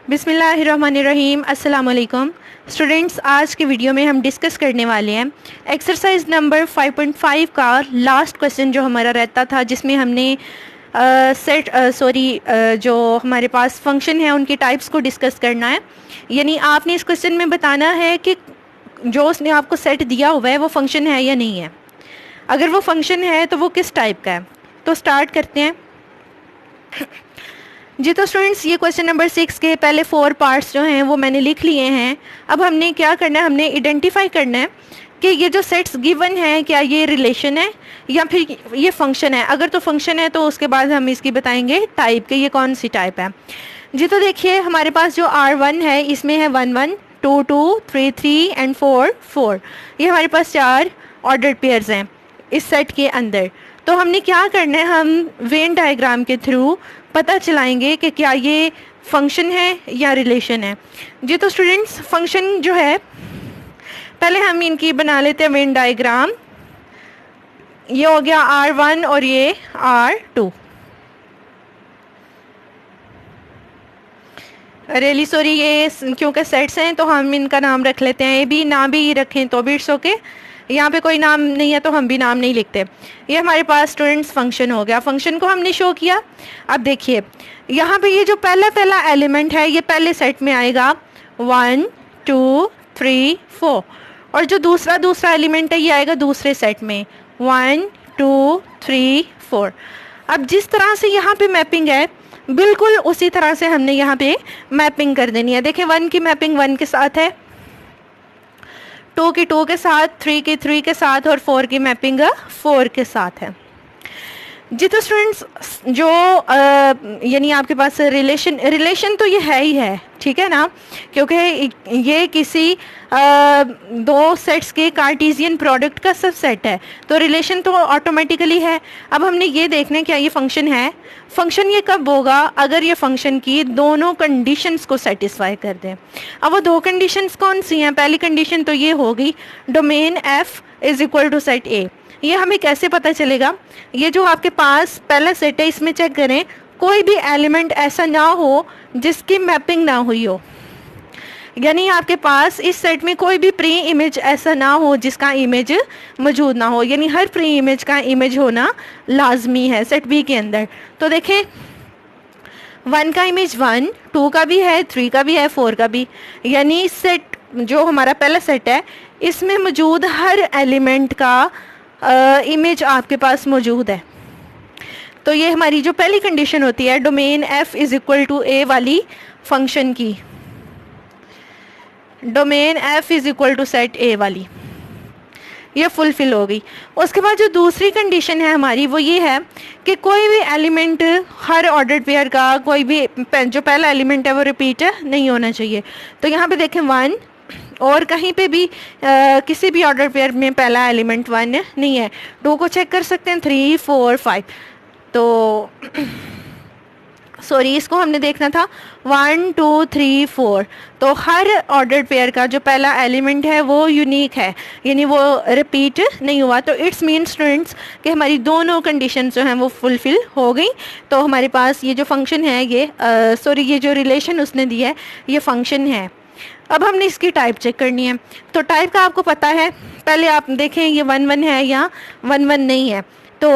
बिस्मिल्लाहिर्रहमानिर्रहीम। अस्सलाम वालेकुम स्टूडेंट्स, आज के वीडियो में हम डिस्कस करने वाले हैं एक्सरसाइज नंबर 5.5 का लास्ट क्वेश्चन जो हमारा रहता था, जिसमें हमने जो हमारे पास फंक्शन है उनके टाइप्स को डिस्कस करना है। यानी आपने इस क्वेश्चन में बताना है कि जो उसने आपको सेट दिया हुआ है वो फंक्शन है या नहीं है। अगर वो फंक्शन है तो वो किस टाइप का है। तो स्टार्ट करते हैं जी। तो स्टूडेंट्स, ये क्वेश्चन नंबर 6 के पहले 4 पार्ट्स जो हैं वो मैंने लिख लिए हैं। अब हमने क्या करना है, हमने आइडेंटिफाई करना है कि ये जो सेट्स गिवन है क्या ये रिलेशन है या फिर ये फंक्शन है। अगर तो फंक्शन है तो उसके बाद हम इसकी बताएंगे टाइप के ये कौन सी टाइप है जी। तो देखिए, हमारे पास जो R1 है इसमें है 1 1 2 2 3 3 एंड 4 4। ये हमारे पास 4 ऑर्डर्ड पेयर्स हैं इस सेट के अंदर। तो हमने क्या करना है, हम वेन डायग्राम के थ्रू पता चलाएंगे कि क्या ये फंक्शन है या रिलेशन है जी। तो स्टूडेंट्स, फंक्शन जो है पहले हम इनकी बना लेते हैं वेन डायग्राम। ये हो गया R1 और ये R2। रियली सॉरी, ये क्योंकि सेट्स हैं तो हम इनका नाम रख लेते हैं। ये भी ना भी रखें तो भी इट्स ओके। यहाँ पे कोई नाम नहीं है तो हम भी नाम नहीं लिखते। ये हमारे पास स्टूडेंट्स फंक्शन हो गया। फंक्शन को हमने शो किया। अब देखिए, यहाँ पे ये जो पहला एलिमेंट है ये पहले सेट में आएगा 1 2 3 4, और जो दूसरा एलिमेंट है ये आएगा दूसरे सेट में 1 2 3 4। अब जिस तरह से यहाँ पे मैपिंग है बिल्कुल उसी तरह से हमने यहाँ पे मैपिंग कर देनी है। देखिए, 1 की मैपिंग 1 के साथ है, 2 की 2 के साथ, 3 की 3 के साथ और 4 की मैपिंग 4 के साथ है जी। तो स्टूडेंट्स, जो यानी आपके पास रिलेशन तो ये है ही है, ठीक है ना, क्योंकि ये किसी दो सेट्स के कार्टेशियन प्रोडक्ट का सब सेट है, तो रिलेशन तो ऑटोमेटिकली है। अब हमने ये देखना है क्या ये फंक्शन है। फंक्शन ये कब होगा, अगर ये फंक्शन की दोनों कंडीशंस को सेटिस्फाई कर दें। अब वो दो कंडीशंस कौन सी हैं। पहली कंडीशन तो ये होगी domain f is equal to set A। ये हमें कैसे पता चलेगा, ये जो आपके पास पहला सेट है इसमें चेक करें कोई भी एलिमेंट ऐसा ना हो जिसकी मैपिंग ना हुई हो। यानी आपके पास इस सेट में कोई भी प्री इमेज ऐसा ना हो जिसका इमेज मौजूद ना हो। यानी हर प्री इमेज का इमेज होना लाजमी है सेट बी के अंदर। तो देखें, 1 का इमेज 1, 2 का भी है, 3 का भी है, 4 का भी। यानी सेट जो हमारा पहला सेट है इसमें मौजूद हर एलिमेंट का इमेज आपके पास मौजूद है। तो ये हमारी जो पहली कंडीशन होती है domain f is equal to a वाली फंक्शन की, domain f is equal to set a वाली, ये फुलफिल हो गई। उसके बाद जो दूसरी कंडीशन है हमारी वो ये है कि कोई भी एलिमेंट हर ऑर्डर्ड पेयर का कोई भी जो पहला एलिमेंट है वो रिपीट नहीं होना चाहिए। तो यहाँ पे देखें 1 और कहीं पे भी किसी भी ऑर्डर पेयर में पहला एलिमेंट 1 नहीं है। 2 को चेक कर सकते हैं, 3 4 5। तो सॉरी, इसको हमने देखना था 1 2 3 4। तो हर ऑर्डर पेयर का जो पहला एलिमेंट है वो यूनिक है, यानी वो रिपीट नहीं हुआ। तो इट्स मीन स्टूडेंट्स कि हमारी दोनों कंडीशन जो हैं वो फुलफिल हो गई। तो हमारे पास ये जो फंक्शन है ये जो रिलेशन उसने दिया है ये फंक्शन है। अब हमने इसकी टाइप चेक करनी है। तो टाइप का आपको पता है, पहले आप देखें ये 1 1 है या 1 1 नहीं है। तो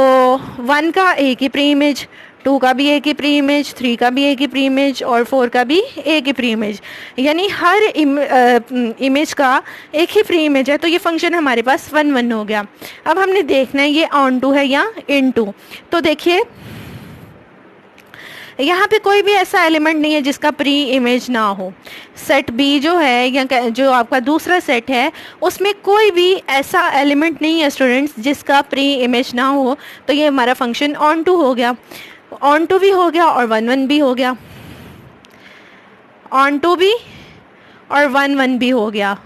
1 का एक ही प्री इमेज, 2 का भी एक ही प्री इमेज, 3 का भी एक ही प्री इमेज और 4 का भी एक ही प्री इमेज। यानी हर इमेज का एक ही प्री इमेज है। तो ये फंक्शन हमारे पास 1 1 हो गया। अब हमने देखना है ये ऑन टू है या इन टू। तो देखिए, यहाँ पे कोई भी ऐसा एलिमेंट नहीं है जिसका प्री इमेज ना हो। सेट बी जो है या जो आपका दूसरा सेट है उसमें कोई भी ऐसा एलिमेंट नहीं है स्टूडेंट्स जिसका प्री इमेज ना हो। तो ये हमारा फंक्शन ऑन टू हो गया, ऑन टू भी हो गया और 1 1 भी हो गया, ऑन टू भी और 1 1 भी हो गया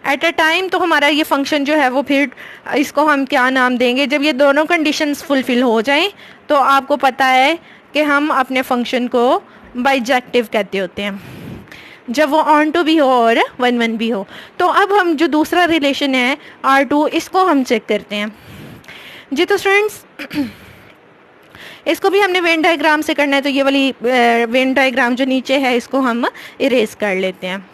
एट अ टाइम। तो हमारा ये फंक्शन जो है वो फिर इसको हम क्या नाम देंगे, जब ये दोनों कंडीशंस फुलफिल हो जाएं तो आपको पता है कि हम अपने फंक्शन को बाइजेक्टिव कहते होते हैं, जब वो ऑन टू भी हो और 1 1 भी हो। तो अब हम जो दूसरा रिलेशन है R2 इसको हम चेक करते हैं जी। तो स्टूडेंट्स, इसको भी हमने वेन डायग्राम से करना है, तो ये वाली वेन डायग्राम जो नीचे है इसको हम इरेज कर लेते हैं।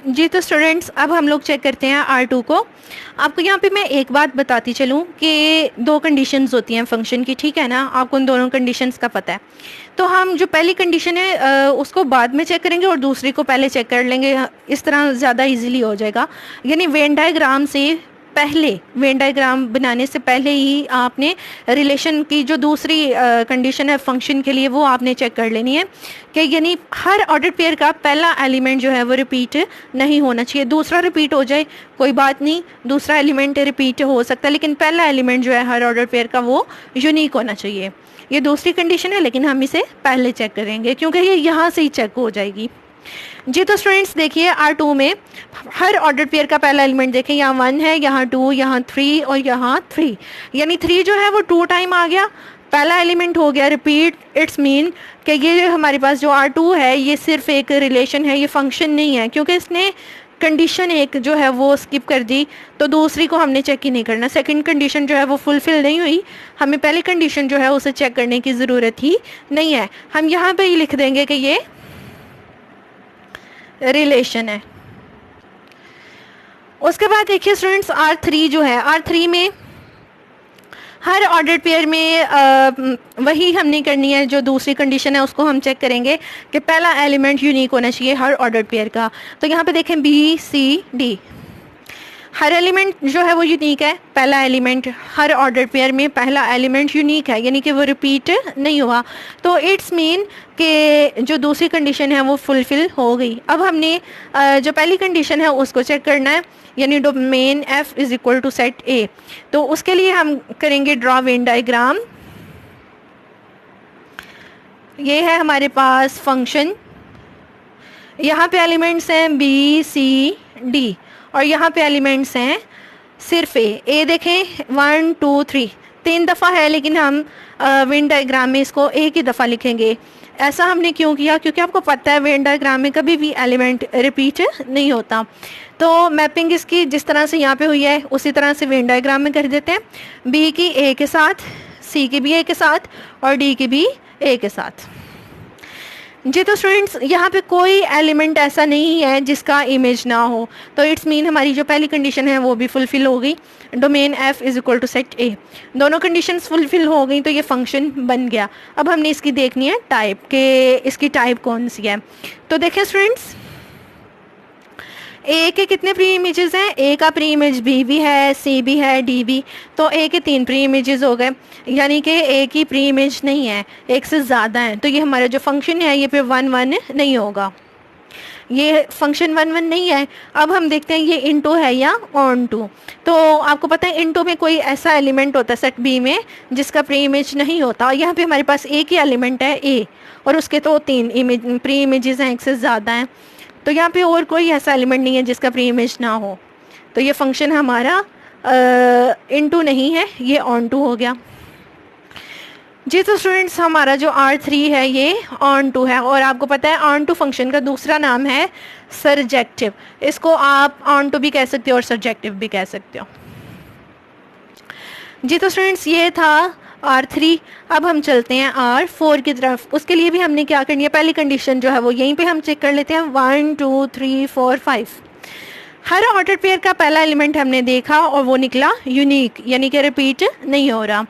जी तो स्टूडेंट्स, अब हम लोग चेक करते हैं R2 को। आपको यहाँ पे मैं एक बात बताती चलूँ कि दो कंडीशंस होती हैं फंक्शन की, ठीक है ना, आपको उन दोनों कंडीशंस का पता है। तो हम जो पहली कंडीशन है उसको बाद में चेक करेंगे और दूसरी को पहले चेक कर लेंगे, इस तरह ज़्यादा इजीली हो जाएगा। यानी वेन डायग्राम से पहले, वेन डायग्राम बनाने से पहले ही आपने रिलेशन की जो दूसरी कंडीशन है फंक्शन के लिए वो आपने चेक कर लेनी है कि यानी हर ऑर्डर पेयर का पहला एलिमेंट जो है वो रिपीट नहीं होना चाहिए। दूसरा रिपीट हो जाए कोई बात नहीं, दूसरा एलिमेंट रिपीट हो सकता है, लेकिन पहला एलिमेंट जो है हर ऑर्डर पेयर का वो यूनिक होना चाहिए। ये दूसरी कंडीशन है, लेकिन हम इसे पहले चेक करेंगे क्योंकि ये यहाँ से ही चेक हो जाएगी। जी तो स्टूडेंट्स देखिए, R2 में हर ऑर्डर पेयर का पहला एलिमेंट देखें, यहाँ 1 है, यहाँ 2, यहाँ 3 और यहाँ 3, यानी 3 जो है वो 2 टाइम आ गया, पहला एलिमेंट हो गया रिपीट। इट्स मीन कि ये हमारे पास जो R2 है ये सिर्फ एक रिलेशन है, ये फंक्शन नहीं है, क्योंकि इसने कंडीशन एक जो है वो स्किप कर दी, तो दूसरी को हमने चेक ही नहीं करना। सेकंड कंडीशन जो है वो फुलफिल नहीं हुई, हमें पहली कंडीशन जो है उसे चेक करने की ज़रूरत ही नहीं है। हम यहाँ पर ही लिख देंगे कि ये रिलेशन है। उसके बाद देखिए स्टूडेंट्स, R3 जो है, R3 में हर ऑर्डर पेयर में वही हमने करनी है, जो दूसरी कंडीशन है उसको हम चेक करेंगे कि पहला एलिमेंट यूनिक होना चाहिए हर ऑर्डर पेयर का। तो यहाँ पे देखें B-C-D, हर एलिमेंट जो है वो यूनिक है, पहला एलिमेंट हर ऑर्डर पेयर में पहला एलिमेंट यूनिक है, यानी कि वो रिपीट नहीं हुआ। तो इट्स मीन कि जो दूसरी कंडीशन है वो फुलफिल हो गई। अब हमने जो पहली कंडीशन है उसको चेक करना है, यानी domain F is equal to set A। तो उसके लिए हम करेंगे ड्रॉ वेन डायग्राम। ये है हमारे पास फंक्शन, यहाँ पे एलिमेंट्स हैं B-C-D और यहाँ पे एलिमेंट्स हैं सिर्फ A देखें 1 2 3, 3 दफ़ा है, लेकिन हम वेन डायग्राम में इसको एक ही दफ़ा लिखेंगे। ऐसा हमने क्यों किया? क्योंकि आपको पता है वेन डायग्राम में कभी भी एलिमेंट रिपीट नहीं होता। तो मैपिंग इसकी जिस तरह से यहाँ पे हुई है उसी तरह से वेन डायग्राम में कर देते हैं, B की A के साथ, C की भी A के साथ और D की भी A के साथ। जी तो स्टूडेंट्स, यहाँ पे कोई एलिमेंट ऐसा नहीं है जिसका इमेज ना हो, तो इट्स मीन हमारी जो पहली कंडीशन है वो भी फुलफिल हो गई। Domain F is equal to set A, दोनों कंडीशंस फुलफिल हो गई, तो ये फंक्शन बन गया। अब हमने इसकी देखनी है टाइप, के इसकी टाइप कौन सी है। तो देखिए स्टूडेंट्स, A के कितने प्री इमेजेस हैं? A का प्री इमेज B भी है, C भी है, D भी, तो A के 3 प्री इमेजेस हो गए, यानी कि A की प्री इमेज नहीं है, एक से ज़्यादा है। तो ये हमारा जो फंक्शन है ये फिर 1 1 नहीं होगा, ये फंक्शन 1 1 नहीं है। अब हम देखते हैं ये इनटू है या ऑन टू। तो आपको पता है इनटू में कोई ऐसा एलिमेंट होता है सेट B में जिसका प्री इमेज नहीं होता, और यहाँ पे हमारे पास एक ही एलिमेंट है A और उसके तो 3 इमेज प्री इमेजेस हैं, एक से ज़्यादा हैं, तो यहाँ पे और कोई ऐसा एलिमेंट नहीं है जिसका प्री इमेज ना हो। तो ये फंक्शन हमारा इनटू नहीं है, ये ऑन टू हो गया। जी तो स्टूडेंट्स, हमारा जो R3 है ये ऑन टू है, और आपको पता है ऑन टू फंक्शन का दूसरा नाम है सरजेक्टिव। इसको आप ऑन टू भी कह सकते हो और सरजेक्टिव भी कह सकते हो। जी तो स्टूडेंट्स, ये था R3। अब हम चलते हैं R4 की तरफ। उसके लिए भी हमने क्या करनी है, पहली कंडीशन जो है वो यहीं पे हम चेक कर लेते हैं, 1 2 3 4 5। हर ऑर्डर पेयर का पहला एलिमेंट हमने देखा और वो निकला यूनिक, यानी कि रिपीट नहीं हो रहा।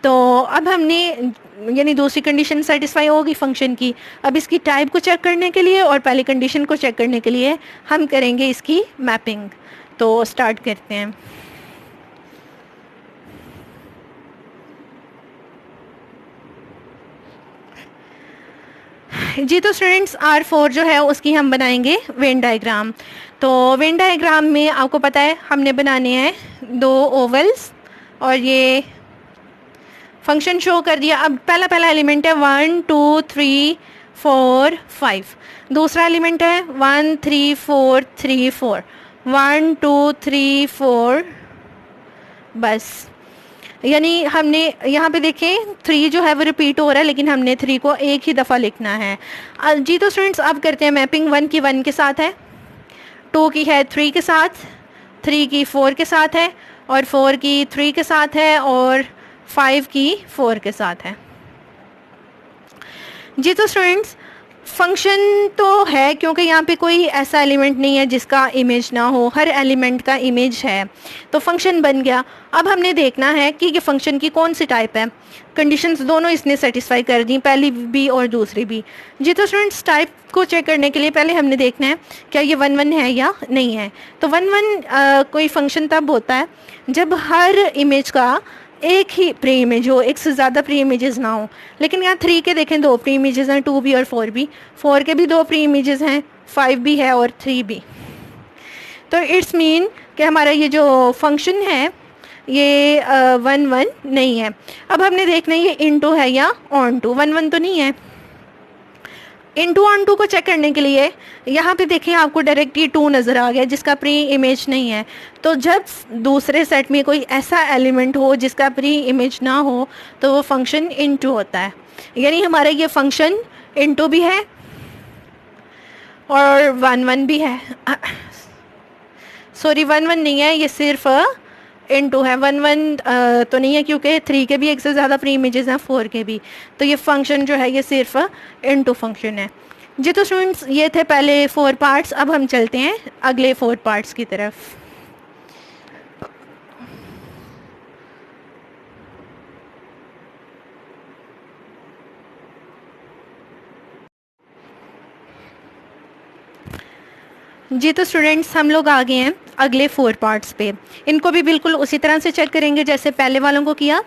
तो अब हमने यानी दूसरी कंडीशन सेटिस्फाई होगी फंक्शन की। अब इसकी टाइप को चेक करने के लिए और पहली कंडीशन को चेक करने के लिए हम करेंगे इसकी मैपिंग। तो स्टार्ट करते हैं। जी तो स्टूडेंट्स, R4 जो है उसकी हम बनाएंगे वेन डायग्राम। तो वेन डायग्राम में आपको पता है हमने बनाने हैं 2 ओवल्स और ये फंक्शन शो कर दिया। अब पहला एलिमेंट है 1 2 3 4 5, दूसरा एलिमेंट है 1 3 4 3 4, 1 2 3 4, बस यानी हमने यहाँ पे देखें 3 जो है वो रिपीट हो रहा है, लेकिन हमने 3 को एक ही दफ़ा लिखना है। जी तो स्टूडेंट्स अब करते हैं मैपिंग। 1 की 1 के साथ है, 2 की है 3 के साथ, 3 की 4 के साथ है, और 4 की 3 के साथ है, और 5 की 4 के साथ है। जी तो स्टूडेंट्स फंक्शन तो है, क्योंकि यहाँ पे कोई ऐसा एलिमेंट नहीं है जिसका इमेज ना हो, हर एलिमेंट का इमेज है, तो फंक्शन बन गया। अब हमने देखना है कि ये फंक्शन की कौन सी टाइप है। कंडीशंस दोनों इसने सेटिस्फाई कर दी, पहली भी और दूसरी भी। जी तो स्टूडेंट्स टाइप को चेक करने के लिए पहले हमने देखना है क्या ये 1 1 है या नहीं है। तो 1 1 कोई फंक्शन तब होता है जब हर इमेज का एक ही प्री इमेज हो, एक से ज़्यादा प्री इमेजेस ना हो। लेकिन यहाँ 3 के देखें 2 प्री इमेजेस हैं, 2 भी और 4 भी, 4 के भी 2 प्री इमेजेस हैं, 5 भी है और 3 भी। तो इट्स मीन कि हमारा ये जो फंक्शन है ये 1 1 नहीं है। अब हमने देखना है ये इनटू है या ऑन टू। 1 1 तो नहीं है। इनटू ऑन टू को चेक करने के लिए यहाँ पे देखें आपको डायरेक्ट ये 2 नज़र आ गया जिसका प्री इमेज नहीं है। तो जब दूसरे सेट में कोई ऐसा एलिमेंट हो जिसका प्री इमेज ना हो तो वो फंक्शन इनटू होता है। यानी हमारा ये फंक्शन इनटू भी है और 1 1 भी है। सॉरी 1 1 नहीं है, ये सिर्फ इनटू है। 1 1 तो नहीं है क्योंकि 3 के भी एक से ज़्यादा प्री इमेजेस हैं, 4 के भी। तो ये फंक्शन जो है ये सिर्फ इनटू फंक्शन है। जी तो स्टूडेंट्स ये थे पहले 4 पार्ट्स। अब हम चलते हैं अगले 4 पार्ट्स की तरफ। जी तो स्टूडेंट्स हम लोग आ गए हैं अगले 4 पार्ट्स पे। इनको भी बिल्कुल उसी तरह से चेक करेंगे जैसे पहले वालों को किया।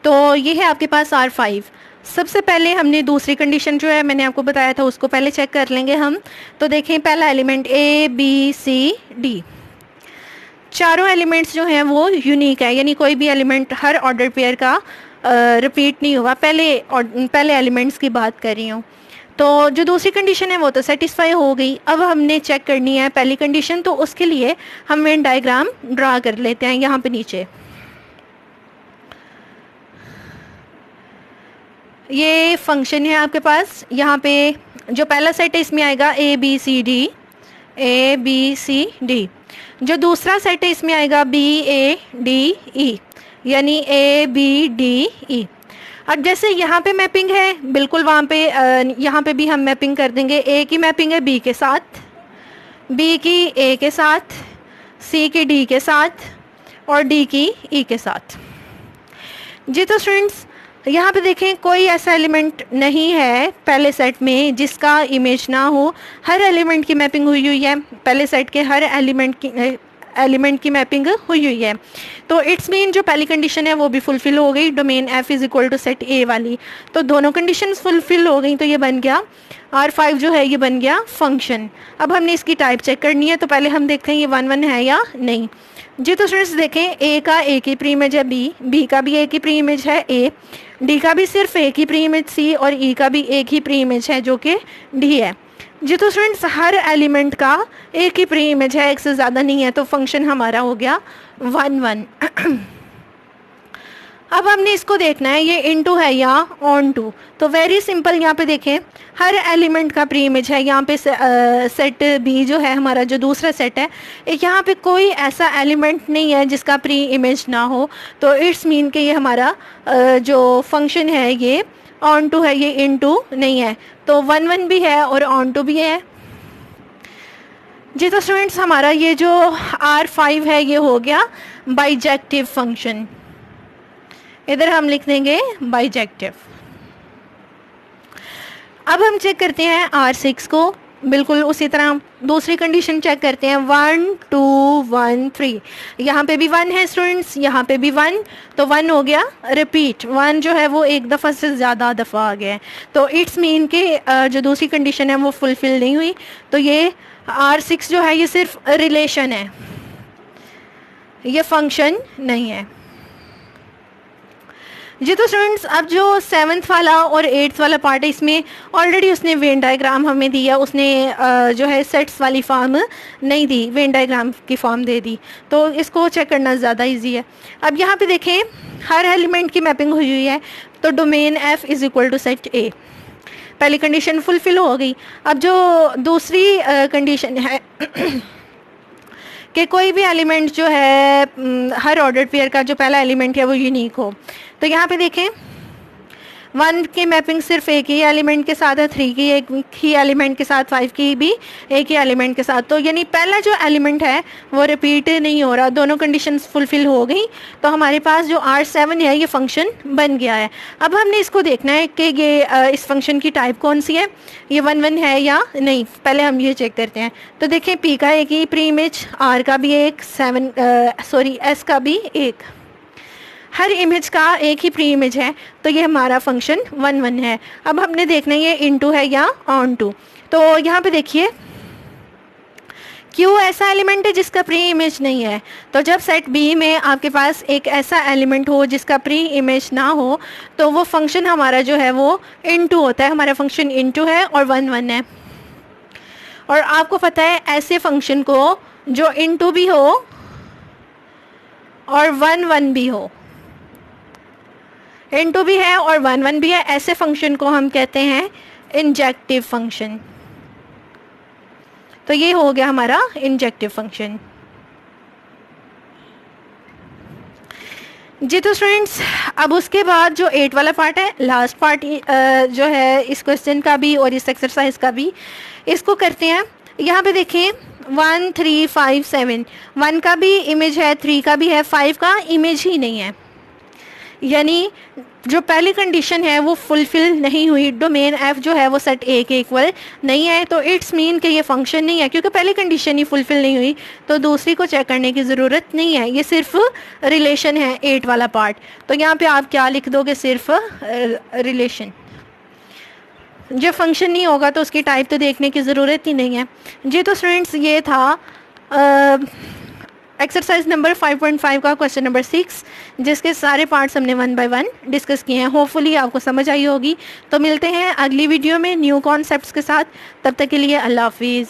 तो ये है आपके पास R5। सबसे पहले हमने दूसरी कंडीशन जो है मैंने आपको बताया था उसको पहले चेक कर लेंगे हम। तो देखें पहला element A B C D, चारों एलिमेंट्स जो हैं वो यूनिक है, यानी कोई भी एलिमेंट हर ऑर्डर पेयर का रिपीट नहीं हुआ। पहले एलिमेंट्स की बात कर रही हूँ। तो जो दूसरी कंडीशन है वो तो सेटिस्फाई हो गई। अब हमने चेक करनी है पहली कंडीशन, तो उसके लिए हम वेन डायग्राम ड्रा कर लेते हैं यहाँ पे नीचे। ये फंक्शन है आपके पास। यहाँ पे जो पहला सेट है इसमें आएगा ABCD, ABCD। जो दूसरा सेट है इसमें आएगा BADE, यानी ABDE। अब जैसे यहाँ पे मैपिंग है बिल्कुल वहाँ पे यहाँ पे भी हम मैपिंग कर देंगे। A की मैपिंग है B के साथ, B की A के साथ, C की D के साथ और D की E के साथ। जी तो स्टूडेंट्स यहाँ पे देखें कोई ऐसा एलिमेंट नहीं है पहले सेट में जिसका इमेज ना हो। हर एलिमेंट की मैपिंग हुई है, पहले सेट के हर एलिमेंट की मैपिंग हुई है। तो इट्स मीन जो पहली कंडीशन है वो भी फुलफिल हो गई, domain F is equal to set A वाली। तो दोनों कंडीशंस फुलफिल हो गई, तो ये बन गया R5 जो है ये बन गया फंक्शन। अब हमने इसकी टाइप चेक करनी है, तो पहले हम देखते हैं ये 1 1 है या नहीं। जी तो स्टूडेंट्स देखें A का एक ही प्री इमेज है B का भी एक ही प्री इमेज है A, D का भी सिर्फ एक ही प्री इमेज C और E का भी एक ही प्री इमेज है जो कि D है। जी तो स्टूडेंट्स हर एलिमेंट का एक ही प्री इमेज है, एक से ज़्यादा नहीं है, तो फंक्शन हमारा हो गया 1 1। अब हमने इसको देखना है ये इनटू है या ऑन टू। तो वेरी सिंपल, यहाँ पे देखें हर एलिमेंट का प्री इमेज है। यहाँ पे सेट B जो है हमारा जो दूसरा सेट है, यहाँ पे कोई ऐसा एलिमेंट नहीं है जिसका प्री इमेज ना हो। तो इट्स मीन कि ये हमारा जो फंक्शन है ये ऑन टू है, ये इनटू नहीं है। तो 1 1 भी है और ऑन टू भी है। जी तो स्टूडेंट्स हमारा ये जो R5 है ये हो गया बाइजेक्टिव फंक्शन। इधर हम लिख देंगे बाइजेक्टिव। अब हम चेक करते हैं R6 को, बिल्कुल उसी तरह दूसरी कंडीशन चेक करते हैं 1 2 1 3। यहाँ पे भी 1 है स्टूडेंट्स, यहाँ पे भी 1, तो 1 हो गया रिपीट। 1 जो है वो एक दफ़ा से ज़्यादा दफ़ा आ गया है। तो इट्स मीन के जो दूसरी कंडीशन है वो फुलफिल नहीं हुई। तो ये R6 जो है ये सिर्फ रिलेशन है, ये फंक्शन नहीं है। जी तो स्टूडेंट्स, अब जो 7th वाला और 8th वाला पार्ट है, इसमें ऑलरेडी उसने वेन डायग्राम हमें दिया, उसने जो है सेट्स वाली फॉर्म नहीं दी, वेन डायग्राम की फॉर्म दे दी, तो इसको चेक करना ज़्यादा इजी है। अब यहाँ पे देखें, हर एलिमेंट की मैपिंग हुई हुई है, तो domain F is equal to set A, पहली कंडीशन फुलफिल हो गई। अब जो दूसरी कंडीशन है कि कोई भी एलिमेंट जो है हर ऑर्डर पेयर का जो पहला एलिमेंट है वो यूनिक हो, तो यहाँ पे देखें 1 की मैपिंग सिर्फ एक ही एलिमेंट के साथ है, 3 की एक ही एलिमेंट के साथ, 5 की भी एक ही एलिमेंट के साथ, तो यानी पहला जो एलिमेंट है वो रिपीट नहीं हो रहा, दोनों कंडीशंस फुलफिल हो गई, तो हमारे पास जो R7 है ये फंक्शन बन गया है। अब हमने इसको देखना है कि ये इस फंक्शन की टाइप कौन सी है, ये 1 1 है या नहीं, पहले हम ये चेक करते हैं। तो देखें P का एक ही प्री इमेज, R का भी एक, S का भी एक, हर इमेज का एक ही प्री इमेज है, तो ये हमारा फंक्शन 1 1 है। अब हमने देखना है ये इनटू है या ऑन टू, तो यहाँ पे देखिए Q ऐसा एलिमेंट है जिसका प्री इमेज नहीं है, तो जब सेट B में आपके पास एक ऐसा एलिमेंट हो जिसका प्री इमेज ना हो, तो वो फंक्शन हमारा जो है वो इनटू होता है, हमारा फंक्शन इनटू है और 1 1 है। और आपको पता है ऐसे फंक्शन को जो इनटू भी हो और 1 1 भी हो, इनटू भी है और 1 1 भी है, ऐसे फंक्शन को हम कहते हैं इंजेक्टिव फंक्शन। तो ये हो गया हमारा इंजेक्टिव फंक्शन। जी तो स्टूडेंट्स, अब उसके बाद जो 8 वाला पार्ट है, लास्ट पार्ट जो है इस क्वेश्चन का भी और इस एक्सरसाइज का भी, इसको करते हैं। यहाँ पे देखें 1 3 5 7, 1 का भी इमेज है, 3 का भी है, 5 का इमेज ही नहीं है, यानी जो पहली कंडीशन है वो फुलफिल नहीं हुई, डोमेन F जो है वो सेट A के इक्वल नहीं है, तो इट्स मीन कि ये फंक्शन नहीं है, क्योंकि पहली कंडीशन ही फुलफिल नहीं हुई, तो दूसरी को चेक करने की ज़रूरत नहीं है, ये सिर्फ रिलेशन है 8 वाला पार्ट। तो यहाँ पे आप क्या लिख दोगे, सिर्फ रिलेशन। जब फंक्शन नहीं होगा तो उसकी टाइप तो देखने की ज़रूरत ही नहीं है। जी तो स्टूडेंट्स, ये था एक्सरसाइज नंबर 5.5 का क्वेश्चन नंबर 6, जिसके सारे पार्ट्स हमने 1 बाय 1 डिस्कस किए हैं। होपफुली आपको समझ आई होगी। तो मिलते हैं अगली वीडियो में न्यू कॉन्सेप्ट्स के साथ, तब तक के लिए अल्लाह हाफिज़।